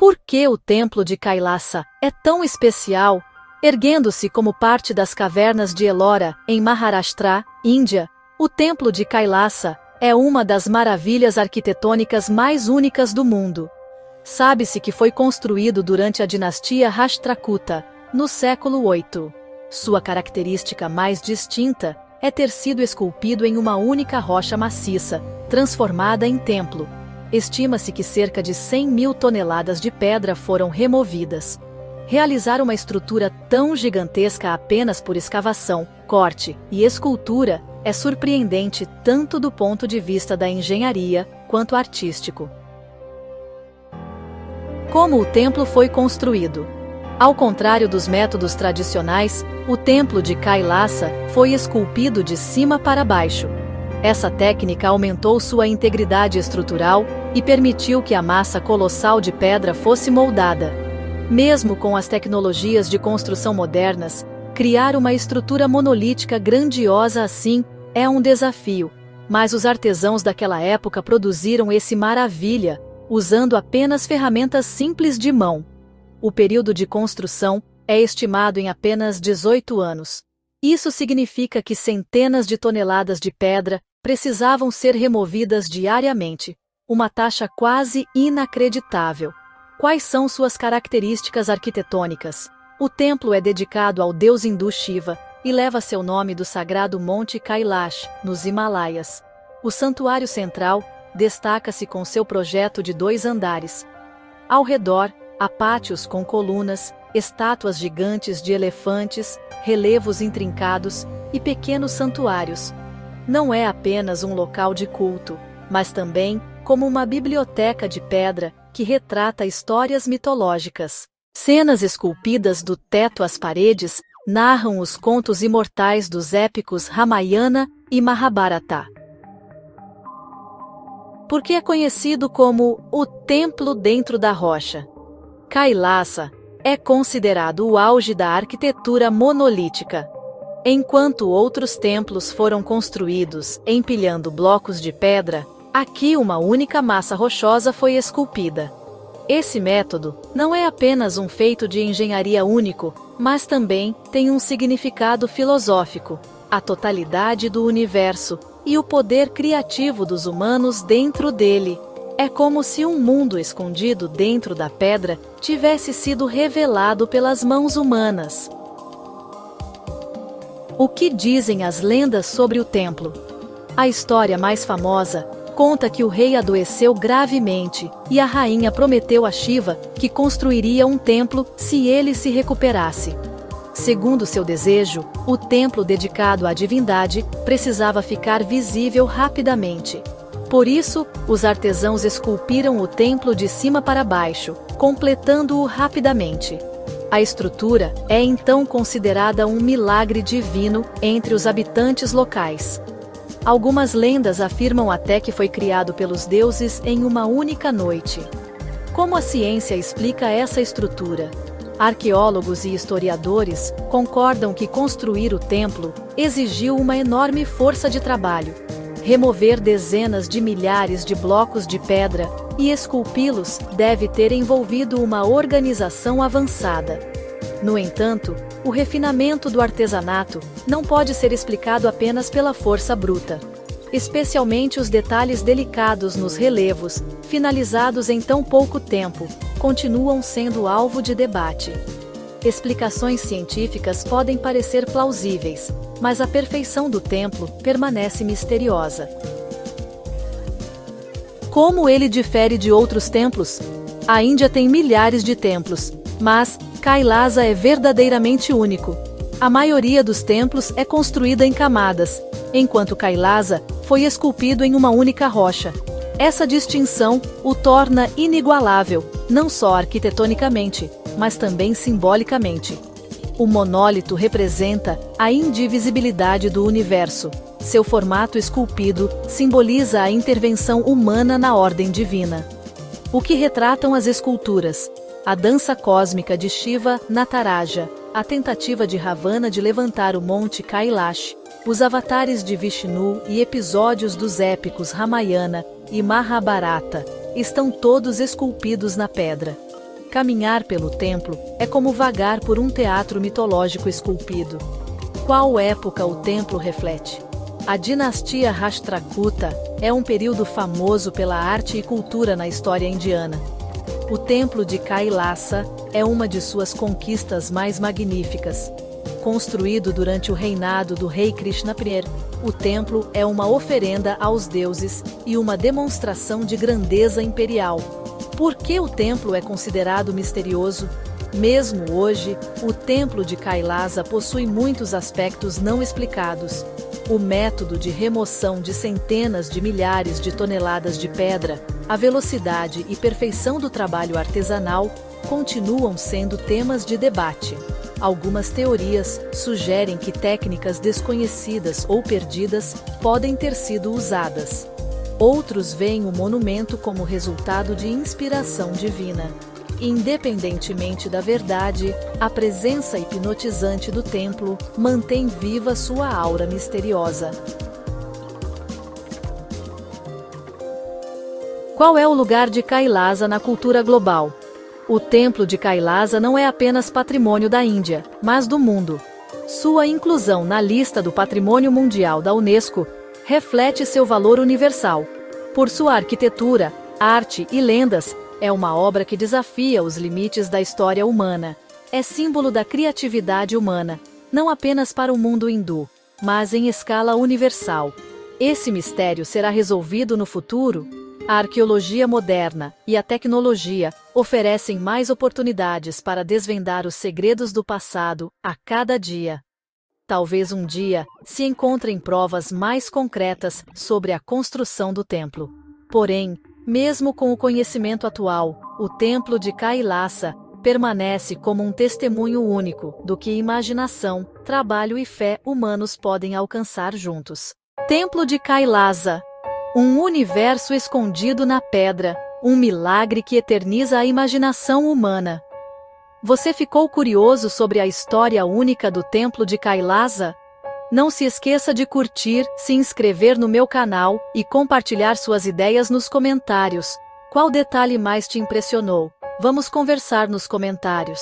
Por que o templo de Kailasa é tão especial? Erguendo-se como parte das cavernas de Ellora, em Maharashtra, Índia, o templo de Kailasa é uma das maravilhas arquitetônicas mais únicas do mundo. Sabe-se que foi construído durante a dinastia Rashtrakuta, no século VIII. Sua característica mais distinta é ter sido esculpido em uma única rocha maciça, transformada em templo. Estima-se que cerca de 100.000 toneladas de pedra foram removidas. Realizar uma estrutura tão gigantesca apenas por escavação, corte e escultura é surpreendente tanto do ponto de vista da engenharia quanto artístico. Como o templo foi construído? Ao contrário dos métodos tradicionais, o templo de Kailasa foi esculpido de cima para baixo. Essa técnica aumentou sua integridade estrutural e permitiu que a massa colossal de pedra fosse moldada. Mesmo com as tecnologias de construção modernas, criar uma estrutura monolítica grandiosa assim é um desafio, mas os artesãos daquela época produziram esse maravilha, usando apenas ferramentas simples de mão. O período de construção é estimado em apenas 18 anos. Isso significa que centenas de toneladas de pedra precisavam ser removidas diariamente, uma taxa quase inacreditável. Quais são suas características arquitetônicas? O templo é dedicado ao deus hindu Shiva e leva seu nome do sagrado Monte Kailash, nos Himalaias. O santuário central destaca-se com seu projeto de 2 andares. Ao redor, há pátios com colunas, estátuas gigantes de elefantes, relevos intrincados e pequenos santuários. Não é apenas um local de culto, mas também como uma biblioteca de pedra que retrata histórias mitológicas. Cenas esculpidas do teto às paredes narram os contos imortais dos épicos Ramayana e Mahabharata. Por que é conhecido como o Templo dentro da rocha? Kailasa é considerado o auge da arquitetura monolítica. Enquanto outros templos foram construídos empilhando blocos de pedra, aqui uma única massa rochosa foi esculpida. Esse método não é apenas um feito de engenharia único, mas também tem um significado filosófico, a totalidade do universo e o poder criativo dos humanos dentro dele. É como se um mundo escondido dentro da pedra tivesse sido revelado pelas mãos humanas. O que dizem as lendas sobre o templo? A história mais famosa conta que o rei adoeceu gravemente e a rainha prometeu a Shiva que construiria um templo se ele se recuperasse. Segundo seu desejo, o templo dedicado à divindade precisava ficar visível rapidamente. Por isso, os artesãos esculpiram o templo de cima para baixo, completando-o rapidamente. A estrutura é então considerada um milagre divino entre os habitantes locais. Algumas lendas afirmam até que foi criado pelos deuses em uma única noite. Como a ciência explica essa estrutura? Arqueólogos e historiadores concordam que construir o templo exigiu uma enorme força de trabalho. Remover dezenas de milhares de blocos de pedra e esculpi-los deve ter envolvido uma organização avançada. No entanto, o refinamento do artesanato não pode ser explicado apenas pela força bruta. Especialmente os detalhes delicados nos relevos, finalizados em tão pouco tempo, continuam sendo alvo de debate. Explicações científicas podem parecer plausíveis, mas a perfeição do templo permanece misteriosa. Como ele difere de outros templos? A Índia tem milhares de templos, mas Kailasa é verdadeiramente único. A maioria dos templos é construída em camadas, enquanto Kailasa foi esculpido em uma única rocha. Essa distinção o torna inigualável, não só arquitetonicamente, mas também simbolicamente. O monólito representa a indivisibilidade do universo. Seu formato esculpido simboliza a intervenção humana na ordem divina. O que retratam as esculturas? A dança cósmica de Shiva Nataraja, a tentativa de Ravana de levantar o monte Kailash, os avatares de Vishnu e episódios dos épicos Ramayana e Mahabharata estão todos esculpidos na pedra. Caminhar pelo templo é como vagar por um teatro mitológico esculpido. Qual época o templo reflete? A dinastia Rashtrakuta é um período famoso pela arte e cultura na história indiana. O templo de Kailasa é uma de suas conquistas mais magníficas. Construído durante o reinado do rei Krishna I, o templo é uma oferenda aos deuses e uma demonstração de grandeza imperial. Por que o templo é considerado misterioso? Mesmo hoje, o templo de Kailasa possui muitos aspectos não explicados. O método de remoção de centenas de milhares de toneladas de pedra, a velocidade e perfeição do trabalho artesanal continuam sendo temas de debate. Algumas teorias sugerem que técnicas desconhecidas ou perdidas podem ter sido usadas. Outros veem o monumento como resultado de inspiração divina. Independentemente da verdade, a presença hipnotizante do templo mantém viva sua aura misteriosa. Qual é o lugar de Kailasa na cultura global? O templo de Kailasa não é apenas patrimônio da Índia, mas do mundo. Sua inclusão na lista do Patrimônio Mundial da Unesco reflete seu valor universal. Por sua arquitetura, arte e lendas, é uma obra que desafia os limites da história humana. É símbolo da criatividade humana, não apenas para o mundo hindu, mas em escala universal. Esse mistério será resolvido no futuro? A arqueologia moderna e a tecnologia oferecem mais oportunidades para desvendar os segredos do passado a cada dia. Talvez um dia se encontrem provas mais concretas sobre a construção do templo. Porém, mesmo com o conhecimento atual, o templo de Kailasa permanece como um testemunho único do que imaginação, trabalho e fé humanos podem alcançar juntos. Templo de Kailasa. Um universo escondido na pedra, um milagre que eterniza a imaginação humana. Você ficou curioso sobre a história única do Templo de Kailasa? Não se esqueça de curtir, se inscrever no meu canal e compartilhar suas ideias nos comentários. Qual detalhe mais te impressionou? Vamos conversar nos comentários.